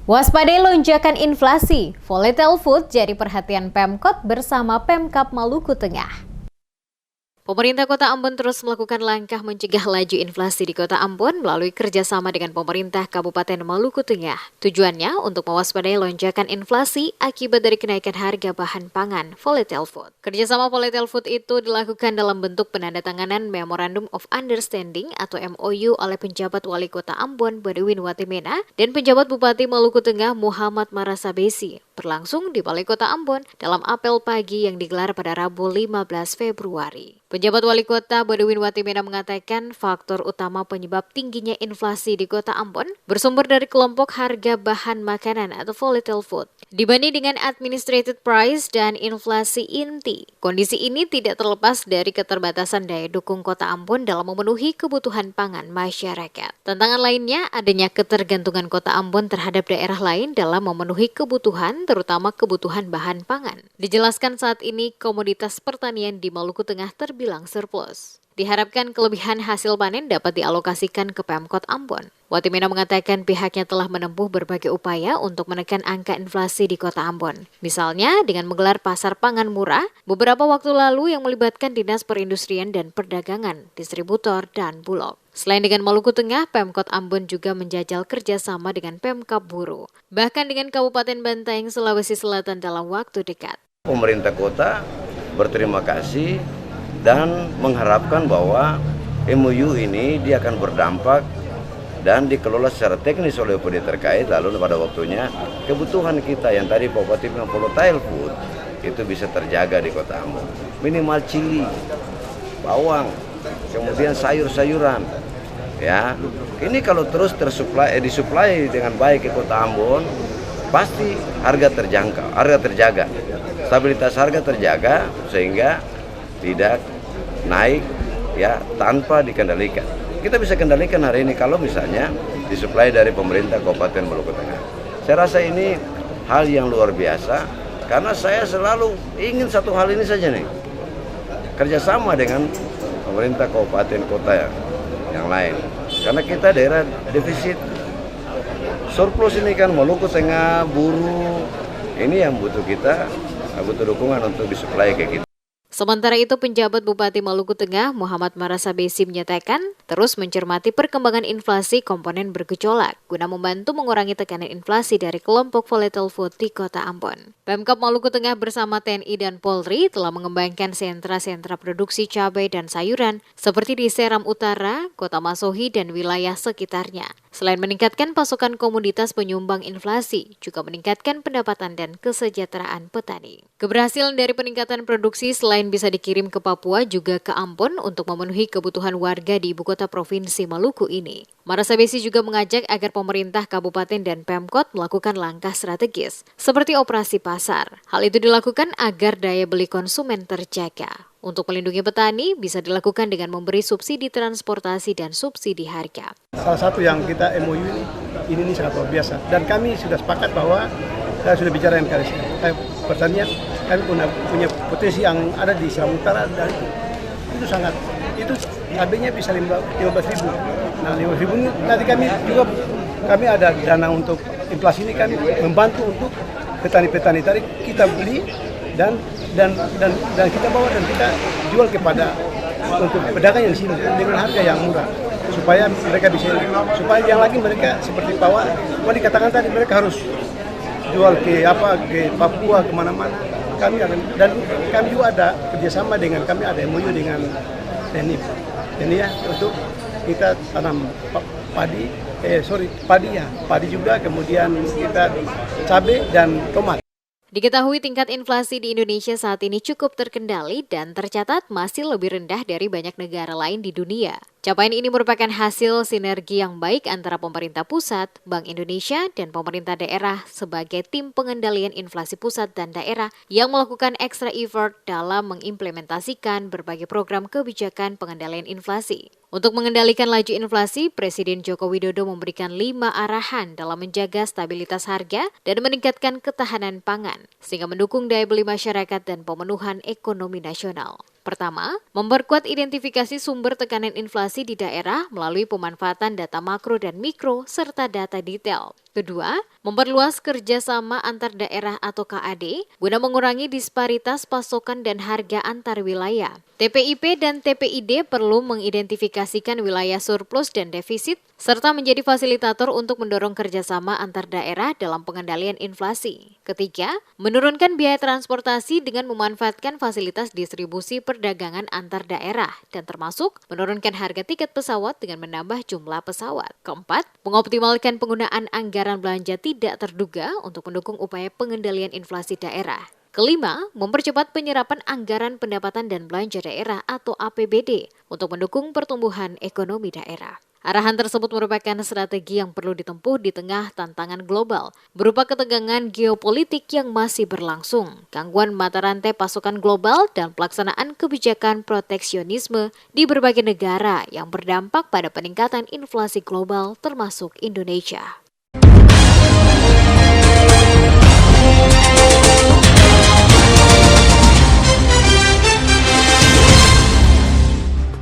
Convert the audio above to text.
Waspadai lonjakan inflasi, volatile food jadi perhatian Pemkot bersama Pemkab Maluku Tengah. Pemerintah Kota Ambon terus melakukan langkah mencegah laju inflasi di Kota Ambon melalui kerjasama dengan pemerintah Kabupaten Maluku Tengah. Tujuannya untuk mewaspadai lonjakan inflasi akibat dari kenaikan harga bahan pangan volatile food. Kerjasama volatile food itu dilakukan dalam bentuk penandatanganan Memorandum of Understanding atau MOU oleh penjabat Wali Kota Ambon Badewin Watimena dan penjabat Bupati Maluku Tengah Muhammad Marasabesi berlangsung di Balai Kota Ambon dalam apel pagi yang digelar pada Rabu 15 Februari. Penjabat Wali Kota Badewin Watimena mengatakan faktor utama penyebab tingginya inflasi di Kota Ambon bersumber dari kelompok harga bahan makanan atau volatile food dibanding dengan administrated price dan inflasi inti. Kondisi ini tidak terlepas dari keterbatasan daya dukung Kota Ambon dalam memenuhi kebutuhan pangan masyarakat. Tantangan lainnya adanya ketergantungan Kota Ambon terhadap daerah lain dalam memenuhi kebutuhan, terutama kebutuhan bahan pangan. Dijelaskan saat ini komoditas pertanian di Maluku Tengah terbilang surplus. Diharapkan kelebihan hasil panen dapat dialokasikan ke Pemkot Ambon. Watimena mengatakan pihaknya telah menempuh berbagai upaya untuk menekan angka inflasi di Kota Ambon. Misalnya dengan menggelar pasar pangan murah beberapa waktu lalu yang melibatkan Dinas Perindustrian dan Perdagangan, distributor, dan bulog. Selain dengan Maluku Tengah, Pemkot Ambon juga menjajal kerjasama dengan Pemkab Buru, bahkan dengan Kabupaten Bantaeng, Sulawesi Selatan dalam waktu dekat. Pemerintah kota berterima kasih dan mengharapkan bahwa MOU ini dia akan berdampak dan dikelola secara teknis oleh OPD terkait, lalu pada waktunya kebutuhan kita yang tadi Pak Bupati bilang volatile food itu bisa terjaga di Kota Ambon. Minimal cili, bawang, kemudian sayur-sayuran. Ya, ini kalau terus disuplai dengan baik ke Kota Ambon, pasti harga terjangkau, harga terjaga, stabilitas harga terjaga sehingga tidak naik ya tanpa dikendalikan. Kita bisa kendalikan hari ini kalau misalnya disuplai dari pemerintah Kabupaten Maluku Tengah. Saya rasa ini hal yang luar biasa karena saya selalu ingin satu hal ini saja nih, kerjasama dengan pemerintah kabupaten kota yang lain. Karena kita daerah defisit surplus ini kan Maluku Tengah, Buru, ini yang butuh kita, butuh dukungan untuk disuplai ke kita. Sementara itu, penjabat Bupati Maluku Tengah Muhammad Marasabesi menyatakan terus mencermati perkembangan inflasi komponen bergejolak guna membantu mengurangi tekanan inflasi dari kelompok volatile food di Kota Ambon. Pemkab Maluku Tengah bersama TNI dan Polri telah mengembangkan sentra-sentra produksi cabai dan sayuran seperti di Seram Utara, Kota Masohi, dan wilayah sekitarnya. Selain meningkatkan pasokan komoditas penyumbang inflasi, juga meningkatkan pendapatan dan kesejahteraan petani. Keberhasilan dari peningkatan produksi selain bisa dikirim ke Papua juga ke Ambon untuk memenuhi kebutuhan warga di ibu kota provinsi Maluku ini. Marasabesi juga mengajak agar pemerintah kabupaten dan Pemkot melakukan langkah strategis seperti operasi pasar. Hal itu dilakukan agar daya beli konsumen terjaga. Untuk melindungi petani bisa dilakukan dengan memberi subsidi transportasi dan subsidi harga. Salah satu yang kita MOU ini sangat luar biasa dan kami sudah sepakat bahwa saya sudah bicara dengan pertanian, kami punya potensi yang ada di Seram Utara dan itu sangat, itu cabenya bisa 15.000. Nah 15.000 ini nanti kami ada dana untuk inflasi ini, kami membantu untuk petani-petani tadi kita beli dan kita bawa dan kita jual kepada untuk pedagang yang di sini dengan harga yang murah supaya mereka bisa, supaya yang lagi mereka seperti Pak dikatakan tadi mereka harus jual ke Papua kemana-mana. Kami akan, dan kami juga ada kerjasama dengan, kami ada MOU dengan TNI ya untuk kita tanam padi juga, kemudian kita cabai dan tomat. Diketahui tingkat inflasi di Indonesia saat ini cukup terkendali dan tercatat masih lebih rendah dari banyak negara lain di dunia. Capaian ini merupakan hasil sinergi yang baik antara pemerintah pusat, Bank Indonesia, dan pemerintah daerah sebagai tim pengendalian inflasi pusat dan daerah yang melakukan extra effort dalam mengimplementasikan berbagai program kebijakan pengendalian inflasi. Untuk mengendalikan laju inflasi, Presiden Joko Widodo memberikan 5 arahan dalam menjaga stabilitas harga dan meningkatkan ketahanan pangan, sehingga mendukung daya beli masyarakat dan pemenuhan ekonomi nasional. Pertama, memperkuat identifikasi sumber tekanan inflasi di daerah melalui pemanfaatan data makro dan mikro serta data detail. Kedua, memperluas kerjasama antar daerah atau KAD guna mengurangi disparitas pasokan dan harga antar wilayah. TPIP dan TPID perlu mengidentifikasikan wilayah surplus dan defisit, serta menjadi fasilitator untuk mendorong kerjasama antar daerah dalam pengendalian inflasi. Ketiga, menurunkan biaya transportasi dengan memanfaatkan fasilitas distribusi perdagangan antar daerah, dan termasuk menurunkan harga tiket pesawat dengan menambah jumlah pesawat. Keempat, mengoptimalkan penggunaan anggaran belanja tidak terduga untuk mendukung upaya pengendalian inflasi daerah. Kelima, mempercepat penyerapan anggaran pendapatan dan belanja daerah atau APBD untuk mendukung pertumbuhan ekonomi daerah. Arahan tersebut merupakan strategi yang perlu ditempuh di tengah tantangan global, berupa ketegangan geopolitik yang masih berlangsung, gangguan mata rantai pasokan global, dan pelaksanaan kebijakan proteksionisme di berbagai negara yang berdampak pada peningkatan inflasi global termasuk Indonesia.